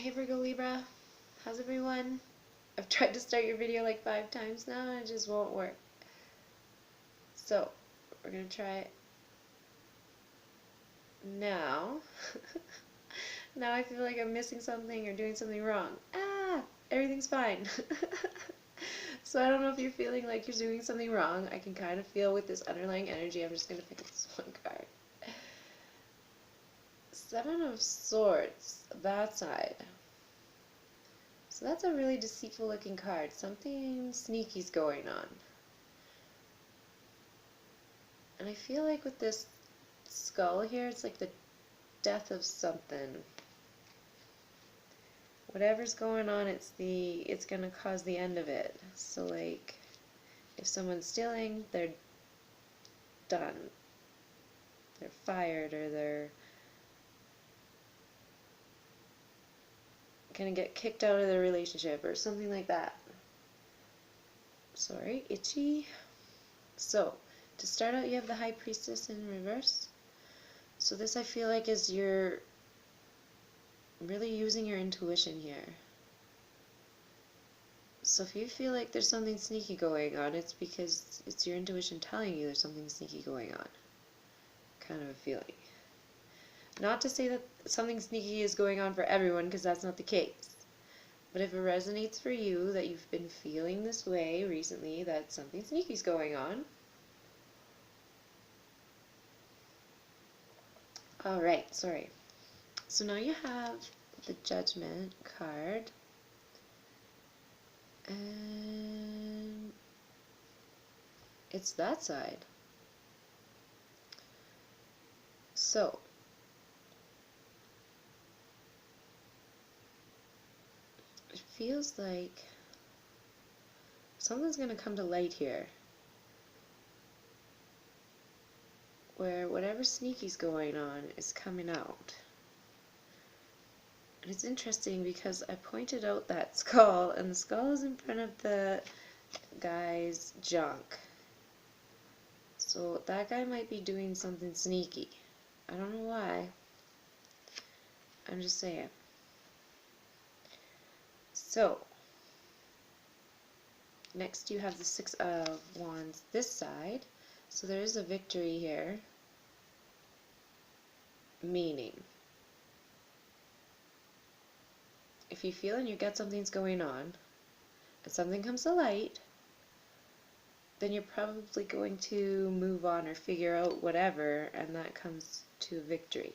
Hey Virgo Libra, how's everyone? I've tried to start your video like 5 times now and it just won't work. So, we're gonna try it now. Now I feel like I'm missing something or doing something wrong. Everything's fine. So I don't know if you're feeling like you're doing something wrong. I can kind of feel with this underlying energy. I'm just gonna pick this one card. Seven of Swords, that side. So that's a really deceitful looking card. Something sneaky's going on. And I feel like with this skull here, it's like the death of something. Whatever's going on, it's gonna cause the end of it. So like, if someone's stealing, they're done. They're fired, or they're gonna get kicked out of their relationship, or something like that. Sorry, itchy. So, to start out, you have the High Priestess in reverse. So this, I feel like, is your really using your intuition here. So if you feel like there's something sneaky going on, it's because it's your intuition telling you there's something sneaky going on. Kind of a feeling. Not to say that something sneaky is going on for everyone, because that's not the case. But if it resonates for you, that you've been feeling this way recently, that something sneaky is going on. Alright, sorry. So now you have the Judgment card. And it's that side. So, it feels like something's going to come to light here. Where whatever sneaky's going on is coming out. And it's interesting because I pointed out that skull, and the skull is in front of the guy's junk. So that guy might be doing something sneaky. I don't know why. I'm just saying. So, next you have the Six of Wands this side. So there is a victory here. Meaning, if you feel and you get something's going on, and something comes to light, then you're probably going to move on or figure out whatever, and that comes to victory.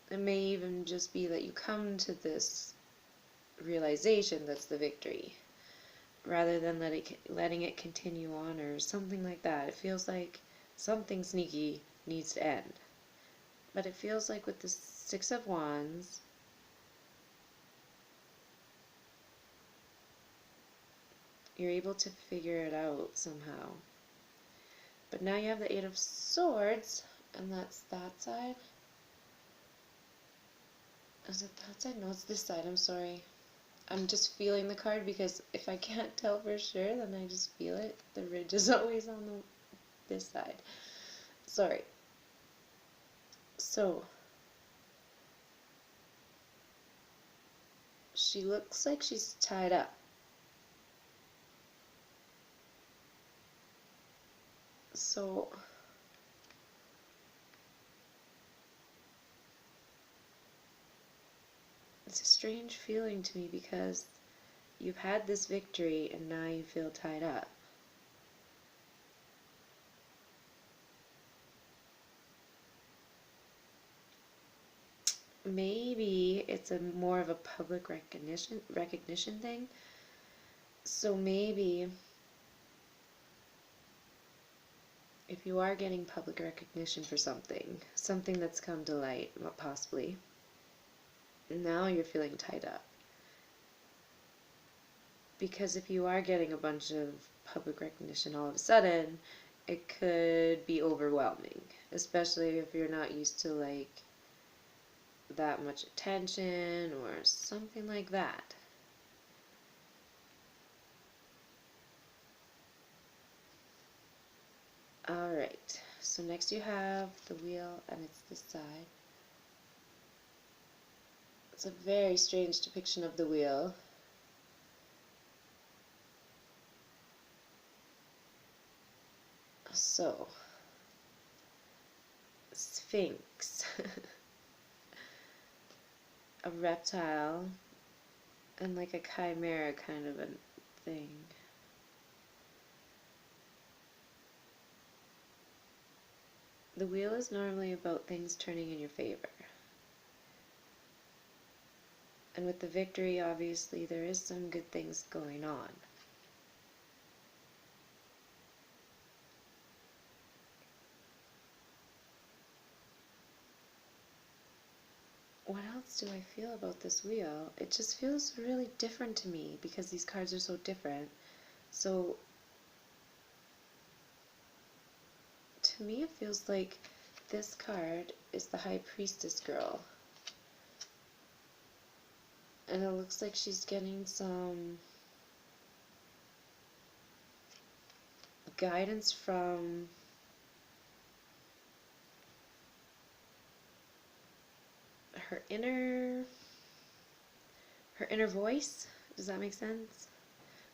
It may even just be that you come to this realization that's the victory, rather than letting it continue on or something like that. It feels like something sneaky needs to end. But it feels like with the Six of Wands, you're able to figure it out somehow. But now you have the Eight of Swords, and that's that side. Is it that side? No, it's this side. I'm sorry. I'm just feeling the card, because if I can't tell for sure, then I just feel it. The ridge is always on this side. Sorry. So, she looks like she's tied up. So, it's a strange feeling to me, because you've had this victory and now you feel tied up. Maybe it's more of a public recognition thing. So maybe if you are getting public recognition for something that's come to light, possibly, now you're feeling tied up. Because if you are getting a bunch of public recognition all of a sudden, it could be overwhelming, especially if you're not used to like that much attention or something like that. Alright, so next you have the Wheel, and it's this side. It's a very strange depiction of the wheel. So, Sphinx, a reptile, and like a chimera kind of a thing. The wheel is normally about things turning in your favor. And with the victory, obviously, there is some good things going on. What else do I feel about this wheel? It just feels really different to me because these cards are so different. So, to me, it feels like this card is the High Priestess girl. And it looks like she's getting some guidance from her inner voice. Does that make sense?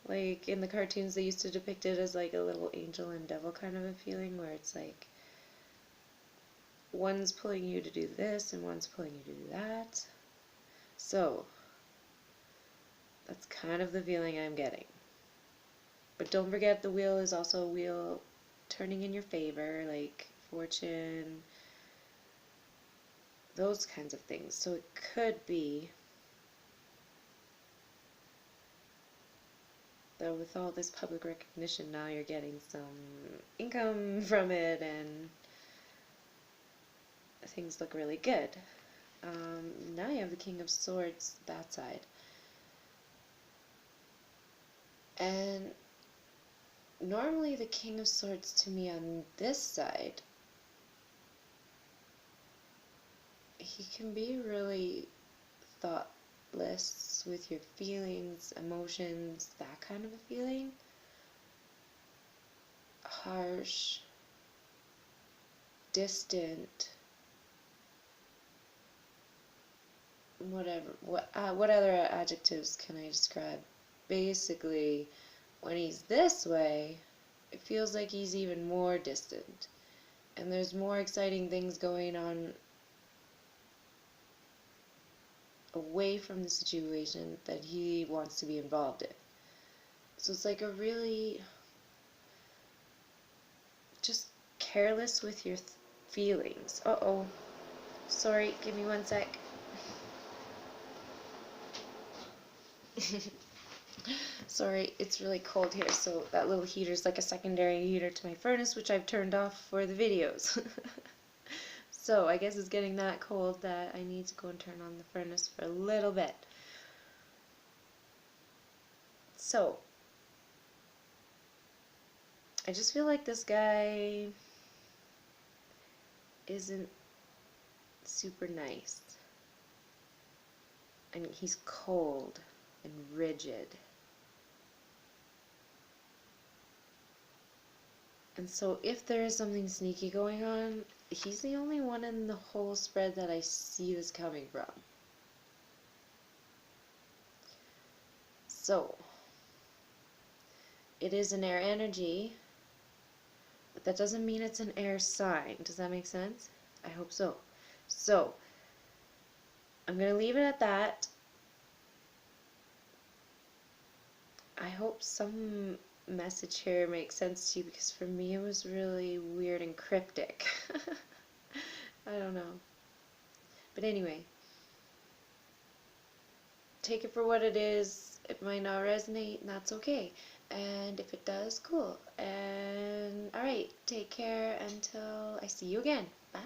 Like in the cartoons, they used to depict it as like a little angel and devil kind of a feeling, where it's like one's pulling you to do this and one's pulling you to do that. So that's kind of the feeling I'm getting. But don't forget, the wheel is also a wheel turning in your favor, like fortune, those kinds of things. So it could be that with all this public recognition, now you're getting some income from it and things look really good. Now you have the King of Swords, that side. And normally the King of Swords to me on this side, he can be really thoughtless with your feelings, emotions, that kind of a feeling. Harsh, distant, whatever. What other adjectives can I describe? Basically, when he's this way, it feels like he's even more distant. And there's more exciting things going on away from the situation that he wants to be involved in. So it's like a really just careless with your feelings. Uh-oh. Sorry, give me one sec. Sorry, it's really cold here, so that little heater is like a secondary heater to my furnace, which I've turned off for the videos. So I guess it's getting that cold that I need to go and turn on the furnace for a little bit. So I just feel like this guy isn't super nice. And he's cold and rigid. And so if there is something sneaky going on, he's the only one in the whole spread that I see this coming from. So, it is an air energy, but that doesn't mean it's an air sign. Does that make sense? I hope so. So, I'm going to leave it at that. I hope some message here makes sense to you, because for me it was really weird and cryptic. I don't know. But anyway, take it for what it is. It might not resonate, and that's okay. And if it does, cool. And alright, take care until I see you again. Bye.